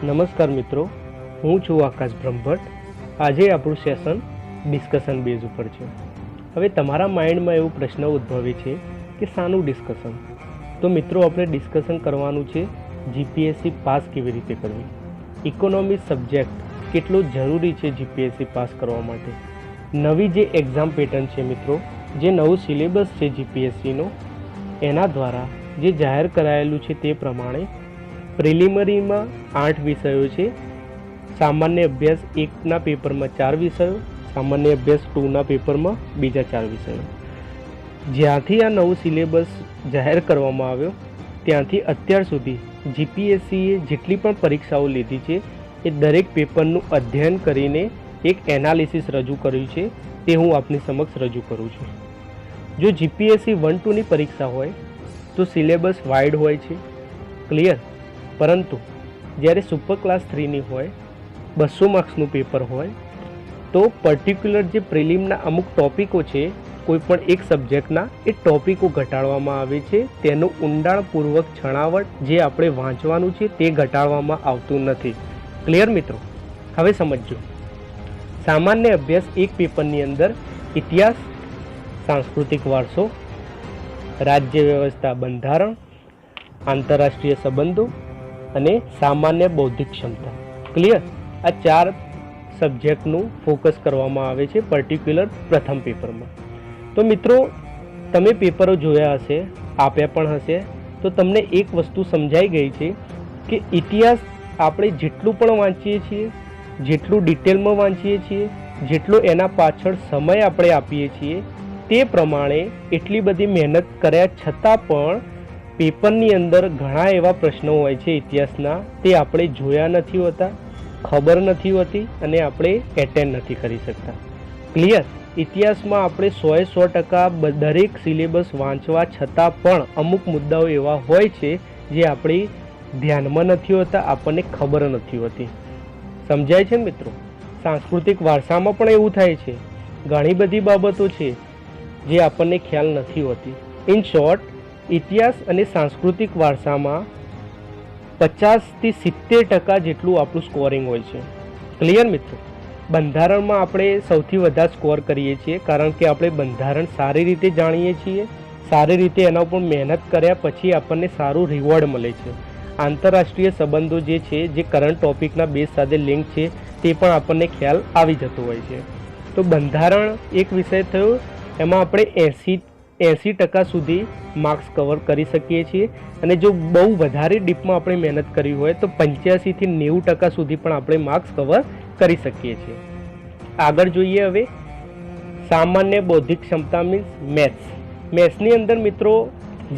નમસ્કાર મિત્રો, હું છું આકાશ બ્રહ્મભટ્ટ. આજે આપણું સેશન ડિસ્કશન બેઝ ઉપર છે. હવે તમારા માઇન્ડમાં એવો પ્રશ્ન ઉદ્ભવે છે કે શાનું ડિસ્કશન? તો મિત્રો, આપણે ડિસ્કશન કરવાનું છે જીપીએસસી પાસ કેવી રીતે કરવી. ઇકોનોમિક સબ્જેક્ટ કેટલો જરૂરી છે જીપીએસસી પાસ કરવા માટે. નવી જે એક્ઝામ પેટર્ન છે મિત્રો, જે નવું સિલેબસ છે જીપીએસસીનો, એના દ્વારા જે જાહેર કરાયેલું છે તે પ્રમાણે પ્રિલિમરીમાં 8 વિષયો છે. સામાન્ય અભ્યાસ 1ના પેપરમાં 4 વિષયો, સામાન્ય અભ્યાસ 2ના પેપરમાં બીજા 4 વિષયો. જ્યાંથી આ નવું સિલેબસ જાહેર કરવામાં આવ્યો ત્યાંથી અત્યાર સુધી જીપીએસસીએ જેટલી પણ પરીક્ષાઓ લીધી છે એ દરેક પેપરનું અધ્યયન કરીને એક એનાલિસિસ રજૂ કર્યું છે. તે હું આપની સમક્ષ રજૂ કરું છું. જો જીપીએસસી 1-2ની પરીક્ષા હોય તો સિલેબસ વાઇડ હોય છે, ક્લિયર. પરંતુ જ્યારે સુપર ક્લાસ 3ની હોય, 200 માર્ક્સનું પેપર હોય, તો પર્ટિક્યુલર જે પ્રિલિમના અમુક ટોપિકો છે કોઈ પણ એક સબ્જેક્ટના, એ ટોપિકો ઘટાડવામાં આવે છે. તેનું ઊંડાણપૂર્વક છણાવટ જે આપણે વાંચવાનું છે તે ઘટાડવામાં આવતું નથી. ક્લિયર મિત્રો? હવે સમજો. સામાન્ય અભ્યાસ એક પેપરની અંદર ઇતિહાસ, સાંસ્કૃતિક વારસો, રાજ્ય વ્યવસ્થા, બંધારણ, આંતરરાષ્ટ્રીય સંબંધો અને સામાન્ય બૌદ્ધિક ક્ષમતા. ક્લિયર? આ 4 સબ્જેક્ટનું ફોકસ કરવામાં આવે છે પર્ટિક્યુલર પ્રથમ પેપરમાં. તો મિત્રો, તમે પેપરો જોયા હશે, આપ્યા પણ હશે, તો તમને એક વસ્તુ સમજાઈ ગઈ છે કે ઇતિહાસ આપણે જેટલું પણ વાંચીએ છીએ, જેટલું ડિટેલમાં વાંચીએ છીએ, જેટલો એના પાછળ સમય આપણે આપીએ છીએ, તે પ્રમાણે એટલી બધી મહેનત કર્યા છતાં પણ પેપરની અંદર ઘણા એવા પ્રશ્નો હોય છે ઇતિહાસના, તે આપણે જોયા નથી હોતા, ખબર નથી હોતી અને આપણે એટેન્ડ નથી કરી શકતા. ક્લિયર? ઇતિહાસમાં આપણે 100% દરેક સિલેબસ વાંચવા છતાં પણ અમુક મુદ્દાઓ એવા હોય છે જે આપણે ધ્યાનમાં નથી હોતા, આપણને ખબર નથી હોતી. સમજાય છે મિત્રો? સાંસ્કૃતિક વારસામાં પણ એવું થાય છે. ઘણી બધી બાબતો છે જે આપણને ખ્યાલ નથી હોતી. ઇન શોર્ટ, ઇતિહાસ અને સાંસ્કૃતિક વારસામાં 50થી 70% જેટલું આપણું સ્કોરિંગ હોય છે. ક્લિયર મિત્રો? બંધારણમાં આપણે સૌથી વધારે સ્કોર કરીએ છીએ, કારણ કે આપણે બંધારણ સારી રીતે જાણીએ છીએ, સારી રીતે એના ઉપર મહેનત કર્યા પછી આપણને સારું રિવોર્ડ મળે છે. આંતરરાષ્ટ્રીય સંબંધો જે છે, જે કરંટ ટોપિકના બેઝ સાથે લિંક છે, તે પણ આપણને ખ્યાલ આવી જતો હોય છે. તો બંધારણ એક વિષય થયો, એમાં આપણે 80% સુધી માર્ક્સ કવર કરી શકીએ છીએ. અને જો બહુ વધારે ડીપમાં આપણે મહેનત કરી હોય તો 85થી 90% સુધી પણ આપણે માર્ક્સ કવર કરી શકીએ છીએ. આગળ જોઈએ. હવે સામાન્ય બૌદ્ધિક ક્ષમતા મીન્સ મેથ્સ. મેથ્સની અંદર મિત્રો,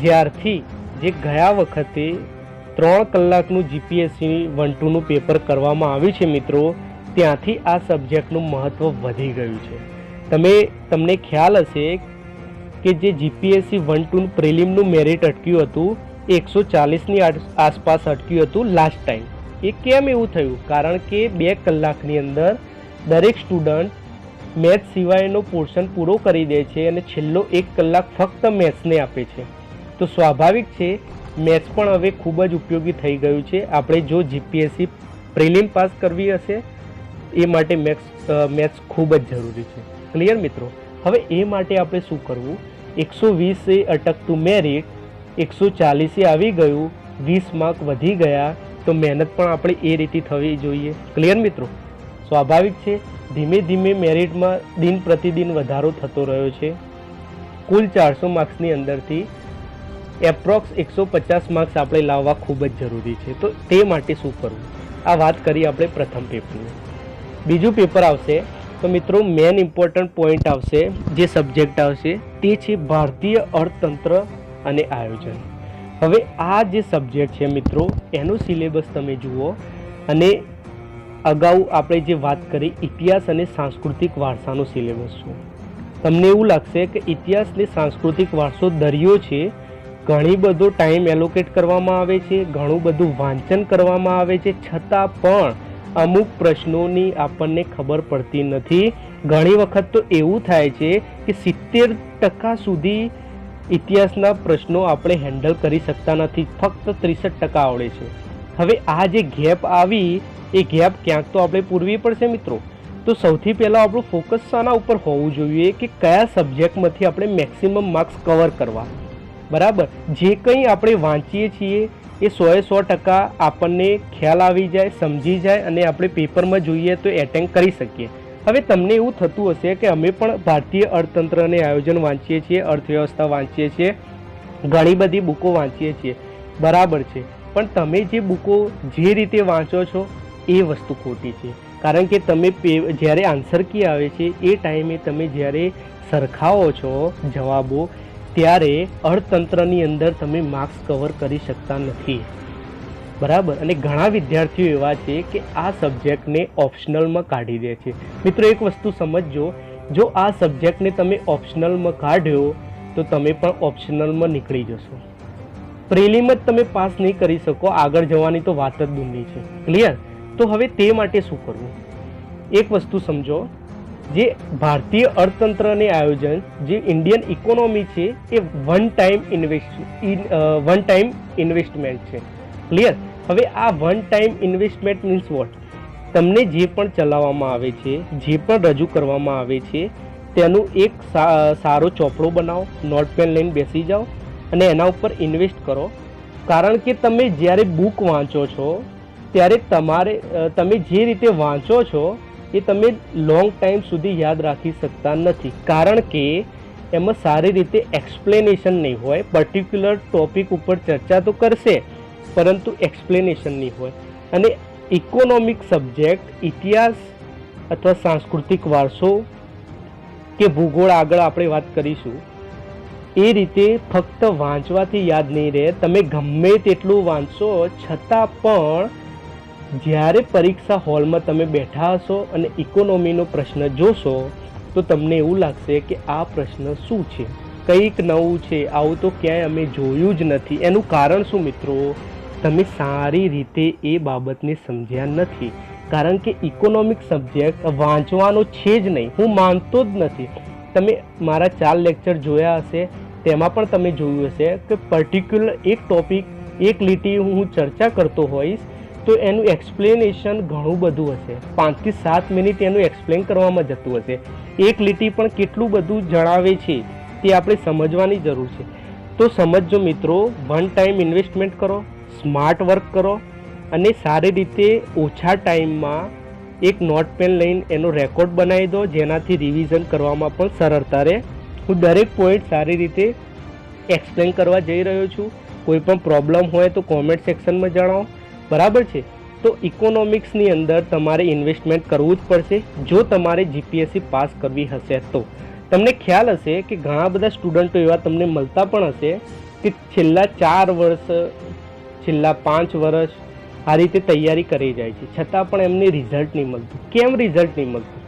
જ્યારથી જે ગયા વખતે 3 કલાકનું જીપીએસસી 1-2નું પેપર કરવામાં આવ્યું છે મિત્રો, ત્યાંથી આ સબ્જેક્ટનું મહત્ત્વ વધી ગયું છે. તમને ખ્યાલ હશે કે જે જીપીએસસી 1-2 પ્રિલિમનું મેરિટ અટક્યું હતું એ 140ની આસપાસ અટક્યું હતું લાસ્ટ ટાઈમ. એ કેમ એવું થયું? કારણ કે 2 કલાકની અંદર દરેક સ્ટુડન્ટ મેથ્સ સિવાયનો પોર્શન પૂરો કરી દે છે અને છેલ્લો 1 કલાક ફક્ત મેથ્સને આપે છે. તો સ્વાભાવિક છે મેથ્સ પણ હવે ખૂબ જ ઉપયોગી થઈ ગયું છે. આપણે જો જીપીએસસી પ્રિલિમ પાસ કરવી હશે એ માટે મેથ્સ ખૂબ જ જરૂરી છે. ક્લિયર મિત્રો? હવે એ માટે આપણે શું કરવું? 120 અટકતું મેરિટ 140 આવી ગયું, 20 માર્ક વધી ગયા, તો મહેનત પણ આપણે એ રીતે થવી જોઈએ. ક્લિયર મિત્રો? સ્વાભાવિક છે ધીમે ધીમે મેરિટમાં દિન પ્રતિદિન વધારો થતો રહ્યો છે. કુલ 400 માર્ક્સની અંદરથી એપ્રોક્સ 150 માર્ક્સ આપણે લાવવા ખૂબ જ જરૂરી છે. તો તે માટે શું કરવું? આ વાત કરી આપણે પ્રથમ પેપરની. બીજું પેપર આવશે તો મિત્રો, મેન ઇમ્પોર્ટન્ટ પોઈન્ટ આવશે, જે સબ્જેક્ટ આવશે તે છે ભારતીય અર્થતંત્ર અને આયોજન. હવે આ જે સબ્જેક્ટ છે મિત્રો, એનો સિલેબસ તમે જુઓ અને અગાઉ આપણે જે વાત કરી ઇતિહાસ અને સાંસ્કૃતિક વારસાનો સિલેબસ છે. તમને એવું લાગશે કે ઇતિહાસ અને સાંસ્કૃતિક વારસો દરિયો છે, ઘણી બધો ટાઈમ એલોકેટ કરવામાં આવે છે, ઘણું બધું વાંચન કરવામાં આવે છે, છતાં પણ અમુક પ્રશ્નોની આપણને ખબર પડતી નથી. ઘણી વખત તો એવું થાય છે કે 70% સુધી ઇતિહાસના પ્રશ્નો આપણે હેન્ડલ કરી શકતા નથી, ફક્ત 63% આવડે છે. હવે આ જે ગેપ આવી એ ગેપ ક્યાંક તો આપણે પૂરવી પડશે મિત્રો. તો સૌથી પહેલાં આપણું ફોકસ શાના ઉપર હોવું જોઈએ કે કયા સબ્જેક્ટમાંથી આપણે મેક્સિમમ માર્ક્સ કવર કરવા. બરાબર, જે કંઈ આપણે વાંચીએ છીએ એ 100% આપણને ખ્યાલ આવી જાય, સમજી જાય અને આપણે પેપરમાં જોઈએ તો એટેન્ડ કરી શકીએ. હવે તમને એવું થતું હશે કે અમે પણ ભારતીય અર્થતંત્રને આયોજન વાંચીએ છીએ, અર્થવ્યવસ્થા વાંચીએ છીએ, ઘણી બધી બુકો વાંચીએ છીએ. બરાબર છે, પણ તમે જે બુકો જે રીતે વાંચો છો એ વસ્તુ ખોટી છે. કારણ કે તમે જ્યારે આન્સર કી આવે છે એ ટાઈમે તમે જ્યારે સરખાવો છો જવાબો, ત્યારે અર્થતંત્રની અંદર તમે માર્ક્સ કવર કરી શકતા નથી. બરાબર, અને ઘણા વિદ્યાર્થીઓ એવા છે કે આ સબ્જેક્ટને ઓપ્શનલમાં કાઢી દે છે. મિત્રો એક વસ્તુ સમજજો, જો આ સબ્જેક્ટને તમે ઓપ્શનલમાં કાઢ્યો તો તમે પણ ઓપ્શનલમાં નીકળી જશો. પ્રિલિમ જ તમે પાસ નહીં કરી શકો, આગળ જવાની તો વાત જ દૂરની છે. ક્લિયર? તો હવે તે માટે શું કરવું? એક વસ્તુ સમજો, જે ભારતીય અર્થતંત્રને આયોજન, જે ઇન્ડિયન ઇકોનોમી છે એ વન ટાઈમ ઇન્વેસ્ટમેન્ટ છે. ક્લિયર? હવે આ one time investment means what? તમને જે પણ ચલાવવામાં આવે છે, જે પણ રજૂ કરવામાં આવે છે તેનું એક સારો ચોપડો બનાવો, નોટપેન લઈને બેસી જાઓ અને એના ઉપર ઇન્વેસ્ટ કરો. કારણ કે તમે જ્યારે બુક વાંચો છો ત્યારે તમે જે રીતે વાંચો છો એ તમે લોંગ ટાઈમ સુધી યાદ રાખી શકતા નથી. કારણ કે એમાં સારી રીતે એક્સપ્લેનેશન નહીં હોય. પર્ટિક્યુલર ટોપિક ઉપર ચર્ચા તો કરશે પરંતુ એક્સપ્લેનેશન નહીં હોય. અને ઇકોનોમિક સબ્જેક્ટ, ઇતિહાસ અથવા સાંસ્કૃતિક વારસો કે ભૂગોળ આગળ આપણે વાત કરીશું, એ રીતે ફક્ત વાંચવાથી યાદ નહીં રહે. તમે ગમે તેટલું વાંચશો છતાં પણ જ્યારે પરીક્ષા હોલમાં તમે બેઠા હશો અને ઇકોનોમીનો પ્રશ્ન જોશો તો તમને એવું લાગશે કે આ પ્રશ્ન શું છે, કંઈક નવું છે, આવું તો ક્યાંય અમે જોયું જ નથી. એનું કારણ શું મિત્રો? તમે સારી રીતે એ બાબતને સમજ્યા નથી. કારણ કે ઇકોનોમિક સબ્જેક્ટ વાંચવાનો છે જ નહીં, હું માનતો જ નથી. તમે મારા 4 લેક્ચર જોયા હશે, તેમાં પણ તમે જોયું હશે કે પર્ટિક્યુલર એક ટોપિક, એક લીટી હું ચર્ચા કરતો હોઈશ તો એનું એક્સપ્લેનેશન ઘણું બધું હશે. 5 થી 7 મિનિટ એનું એક્સપ્લેન કરવામાં જતું હશે. એક લીટી પણ કેટલું બધું જણાવે છે તે આપણે સમજવાની જરૂર છે. તો સમજો મિત્રો, વન ટાઈમ ઇન્વેસ્ટમેન્ટ કરો, સ્માર્ટ વર્ક કરો અને સારી રીતે ઓછા ટાઈમમાં એક નોટ પેન લઈને એનો રેકોર્ડ બનાવી દો, જેનાથી રિવિઝન કરવામાં પણ સરળતા રહે. હું દરેક પોઈન્ટ સારી રીતે એક્સપ્લેન કરવા જઈ રહ્યો છું. કોઈ પણ પ્રોબ્લેમ હોય તો કોમેન્ટ સેક્શનમાં જણાવો. બરાબર છે? તો ઇકોનોમિક્સની અંદર તમારે ઇન્વેસ્ટમેન્ટ કરવું જ પડશે જો તમારે જીપીએસસી પાસ કરવી હશે તો. તમને ખ્યાલ હશે કે ઘણા બધા સ્ટુડન્ટો એવા તમને મળતા પણ હશે કે છેલ્લા 4 વર્ષ, છેલ્લા 5 વર્ષ આ રીતે તૈયારી કરી જાય છે, છતાં પણ એમને રિઝલ્ટ નહીં મળતું. કેમ રિઝલ્ટ નહીં મળતું?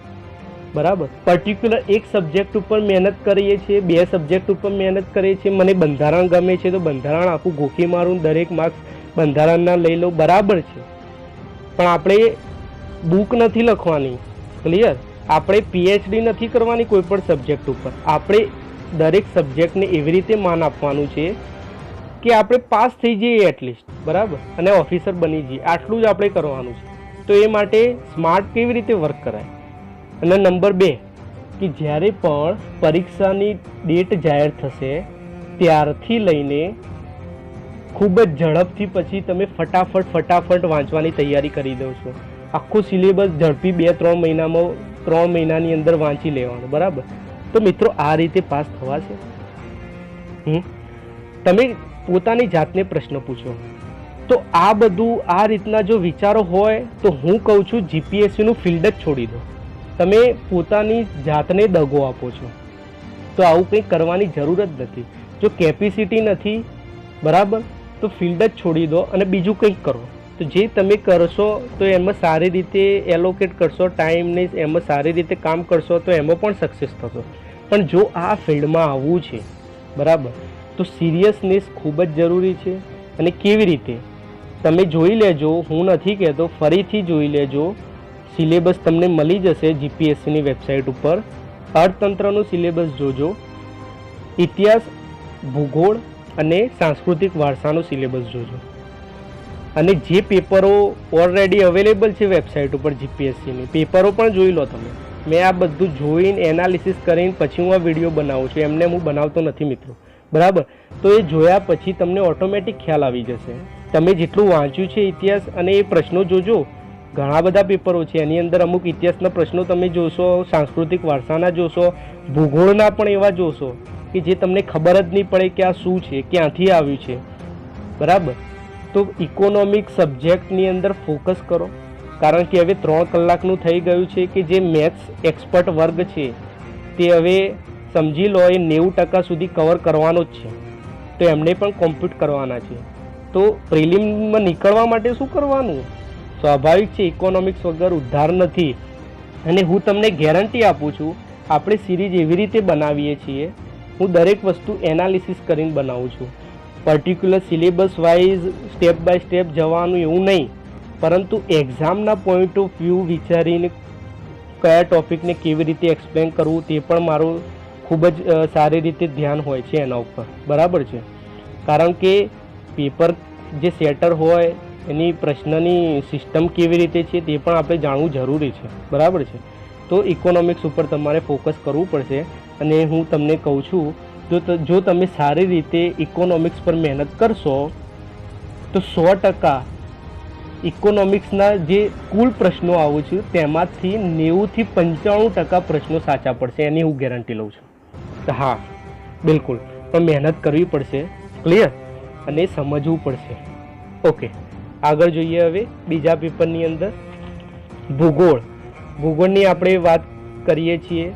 બરાબર, પર્ટિક્યુલર એક સબ્જેક્ટ ઉપર મહેનત કરીએ છીએ, 2 સબ્જેક્ટ ઉપર મહેનત કરીએ છીએ. મને બંધારણ ગમે છે તો બંધારણ આખું ગોખી મારું, દરેક માર્ક્સ બંધારણના લઈ લો. બરાબર છે, પણ આપણે બુક નથી લખવાની. ક્લિયર? આપણે પીએચડી નથી કરવાની કોઈ પણ સબ્જેક્ટ ઉપર. આપણે દરેક સબ્જેક્ટને એવી રીતે માન આપવાનું છે કે આપણે પાસ થઈ જઈએ એટલીસ્ટ. બરાબર, અને ઓફિસર બની જઈએ, આટલું જ આપણે કરવાનું છે. તો એ માટે સ્માર્ટ કેવી રીતે વર્ક કરાય? અને નંબર 2 કે જ્યારે પણ પરીક્ષાની ડેટ જાહેર થશે ત્યારથી લઈને ખૂબ જ ઝડપથી પછી તમે ફટાફટ વાંચવાની તૈયારી કરી દો છો. આખું સિલેબસ ઝડપી 2-3 મહિનામાં, 3 મહિનાની અંદર વાંચી લેવાનું. બરાબર, તો મિત્રો આ રીતે પાસ થવાશે? તમે પોતાની જાતને પ્રશ્ન પૂછો. તો આ બધું આ રીતના જો વિચારો હોય તો હું કહું છું જીપીએસસીનું ફિલ્ડ જ છોડી દો. તમે પોતાની જાતને દગો આપો છો. તો આવું કંઈ કરવાની જરૂર જ નથી. જો કેપેસિટી નથી, બરાબર, તો ફિલ્ડ જ છોડી દો અને બીજું કંઈક કરો. તો જે તમે કરશો તો એમાં સારી રીતે એલોકેટ કરશો ટાઈમને, એમાં સારી રીતે કામ કરશો તો એમાં પણ સક્સેસ થશો. પણ જો આ ફિલ્ડમાં આવવું છે, બરાબર, તો સિરિયસનેસ ખૂબ જ જરૂરી છે. અને કેવી રીતે તમે જોઈ લેજો, હું નથી કહેતો, ફરીથી જોઈ લેજો. સિલેબસ તમને મળી જશે જીપીએસસીની વેબસાઇટ ઉપર. અર્થતંત્રનું સિલેબસ જોજો, ઇતિહાસ, ભૂગોળ અને સાંસ્કૃતિક વારસાનો સિલેબસ જોજો. અને જે પેપરો ઓલરેડી અવેલેબલ છે વેબસાઇટ ઉપર જીપીએસસીની પેપરો પણ જોઈ લો તમે. મેં આ બધું જોઈને એનાલિસિસ કરીને પછી હું આ વિડીયો બનાવું છું, એમને હું બનાવતો નથી મિત્રો, બરાબર. તો એ જોયા પછી તમને ઓટોમેટિક ખ્યાલ આવી જશે. તમે જેટલું વાંચ્યું છે ઇતિહાસ અને એ પ્રશ્નો જોજો, ઘણા બધા પેપરો છે એની અંદર અમુક ઇતિહાસના પ્રશ્નો તમે જોશો, સાંસ્કૃતિક વારસાના જોશો, ભૂગોળના પણ એવા જોશો કે જે તમને ખબર જ નહીં પડે કે આ શું છે, ક્યાંથી આવ્યું છે, બરાબર. તો ઇકોનોમિક સબ્જેક્ટની અંદર ફોકસ કરો, કારણ કે હવે 3 કલાકનું થઈ ગયું છે કે જે મેથ્સ એક્સપર્ટ વર્ગ છે તે હવે સમજી લો એ 90% સુધી કવર કરવાનો જ છે, તો એમને પણ કોમ્પ્યુટ કરવાના છે. તો પ્રિલિમમાં નીકળવા માટે શું કરવાનું? સ્વાભાવિક છે, ઇકોનોમિક્સ વગર ઉદ્ધાર નથી. અને હું તમને ગેરંટી આપું છું, આપણે સિરીઝ એવી રીતે બનાવીએ છીએ, હું દરેક વસ્તુ એનાલિસિસ કરીને બનાવું છું. Particular syllabus wise step by step જવાનું એવું નહીં, પરંતુ એક્ઝામના પોઈન્ટ ઓફ વ્યૂ વિચારીને કયા ટૉપિકને કેવી રીતે એક્સપ્લેન કરવું તે પણ મારું ખૂબ જ સારી રીતે ધ્યાન હોય છે એના ઉપર, બરાબર છે. કારણ કે પેપર જે સેટર હોય એની પ્રશ્નની સિસ્ટમ કેવી રીતે છે તે પણ આપણે જાણવું જરૂરી છે, બરાબર છે. તો ઇકોનોમિક્સ ઉપર તમારે ફોકસ કરવું પડશે. અને હું તમને કહું છું, જો તમે સારી રીતે ઇકોનોમિક્સ પર મહેનત કરશો તો 100% ઇકોનોમિક્સના જે કુલ પ્રશ્નો આવું છું તેમાંથી 90 થી 95% પ્રશ્નો સાચા પડશે, એની હું ગેરંટી લઉં છું. હા, બિલકુલ, પણ મહેનત કરવી પડશે, ક્લિયર, અને સમજવું પડશે. ઓકે, આગળ જોઈએ. હવે બીજા પેપરની અંદર ભૂગોળની આપણે વાત કરીએ છીએ.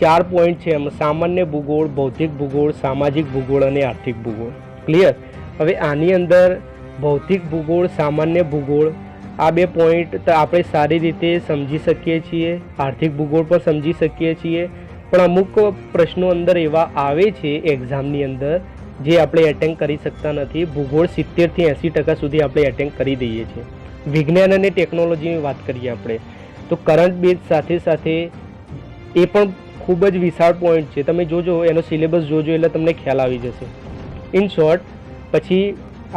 4 પોઈન્ટ છે એમાં: સામાન્ય ભૂગોળ, ભૌતિક ભૂગોળ, સામાજિક ભૂગોળ અને આર્થિક ભૂગોળ, ક્લિયર. હવે આની અંદર ભૌતિક ભૂગોળ, સામાન્ય ભૂગોળ, આ 2 પોઈન્ટ આપણે સારી રીતે સમજી શકીએ છીએ. આર્થિક ભૂગોળ પણ સમજી શકીએ છીએ, પણ અમુક પ્રશ્નો અંદર એવા આવે છે એક્ઝામની અંદર જે આપણે એટેન્ડ કરી શકતા નથી. ભૂગોળ 70 થી 80% સુધી આપણે એટેન્ડ કરી દઈએ છીએ. વિજ્ઞાન અને ટેકનોલોજીની વાત કરીએ આપણે તો કરંટ બેઝ સાથે સાથે એ પણ ખૂબ જ વિશાળ પોઈન્ટ છે. તમે જોજો, એનો સિલેબસ જોજો એટલે તમને ખ્યાલ આવી જશે. ઇન શોર્ટ, પછી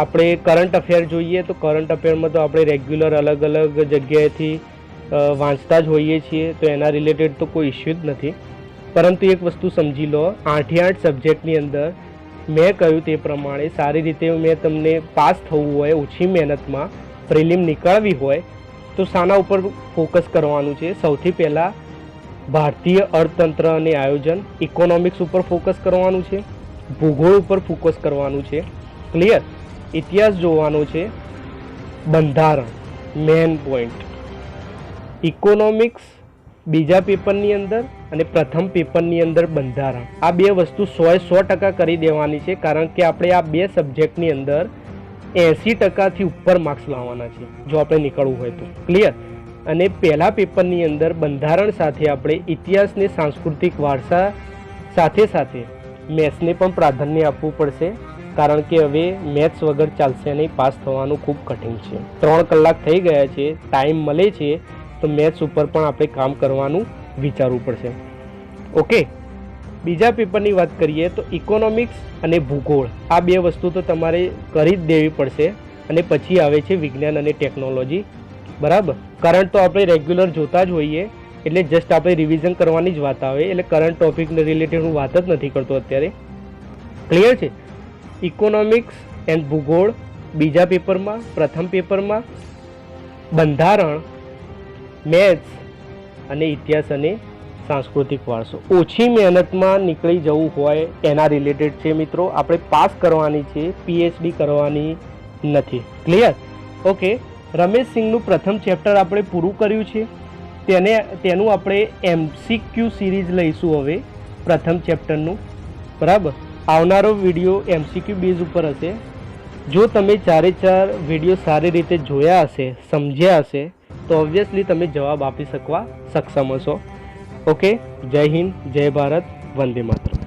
આપણે કરંટ અફેર જોઈએ તો કરંટ અફેરમાં તો આપણે રેગ્યુલર અલગ અલગ જગ્યાએથી વાંચતા જ હોઈએ છીએ, તો એના રિલેટેડ તો કોઈ ઇસ્યુ જ નથી. પરંતુ એક વસ્તુ સમજી લો, 8 સબ્જેક્ટની અંદર મેં કહ્યું તે પ્રમાણે સારી રીતે મેં તમને પાસ થવું હોય, ઓછી મહેનતમાં પ્રિલિમ નીકળવી હોય તો શાના ઉપર ફોકસ કરવાનું છે? સૌથી પહેલાં ભારતીય અર્થતંત્ર અને આયોજન, ઇકોનોમિક્સ ઉપર ફોકસ કરવાનું છે, ભૂગોળ ઉપર ફોકસ કરવાનું છે, ક્લિયર. ઇતિહાસ જોવાનો છે, બંધારણ મેન પોઈન્ટ. ઇકોનોમિક્સ બીજા પેપરની અંદર અને પ્રથમ પેપરની અંદર બંધારણ, આ 2 વસ્તુ 100% કરી દેવાની છે, કારણ કે આપણે આ 2 સબ્જેક્ટની અંદર 80% ઉપર માર્ક્સ લાવવાના છે જો આપણે નીકળવું હોય તો, ક્લિયર. અને પહેલા પેપરની અંદર બંધારણ સાથે આપણે ઇતિહાસને સાંસ્કૃતિક વારસા સાથે સાથે મેથ્સને પણ પ્રાધાન્ય આપવું પડશે, કારણ કે હવે મેથ્સ વગર ચાલશે નહીં, પાસ થવાનું ખૂબ કઠિન છે. 3 કલાક થઈ ગયા છે, ટાઈમ મળે છે તો મેથ્સ ઉપર પણ આપણે કામ કરવાનું વિચારવું પડશે. ઓકે, બીજા પેપરની વાત કરીએ તો ઇકોનોમિક્સ અને ભૂગોળ, આ 2 વસ્તુ તો તમારે કરી જ દેવી પડશે. અને પછી આવે છે વિજ્ઞાન અને ટેકનોલોજી, બરાબર. કરંટ તો આપણે રેગ્યુલર જોતા જ હોઈએ, એટલે જસ્ટ આપણે રિવિઝન કરવાની જ વાત આવે, એટલે કરંટ ટોપિકને રિલેટેડ હું વાત જ નથી કરતો અત્યારે, ક્લિયર છે. ઇકોનોમિક્સ એન્ડ ભૂગોળ બીજા પેપરમાં, પ્રથમ પેપરમાં બંધારણ, મેથ્સ અને ઇતિહાસ અને સાંસ્કૃતિક વારસો. ઓછી મહેનતમાં નીકળી જવું હોય એના રિલેટેડ છે મિત્રો. આપણે પાસ કરવાની છે, પીએચડી કરવાની નથી, ક્લિયર. ઓકે, રમેશ સિંઘનું પ્રથમ ચેપ્ટર આપણે પૂરું કર્યું છે, તેનું આપણે MCQ સિરીઝ લઈશું હવે પ્રથમ ચેપ્ટરનું, બરાબર. આવનારો વિડીયો MCQ બેઝ ઉપર હશે. જો તમે 4 વિડીયો સારી રીતે જોયા હશે, સમજ્યા હશે, તો ઓબ્વિયસલી તમે જવાબ આપી શકવા સક્ષમ હશો. ઓકે, જય હિન્દ, જય ભારત, વંદે માતરમ.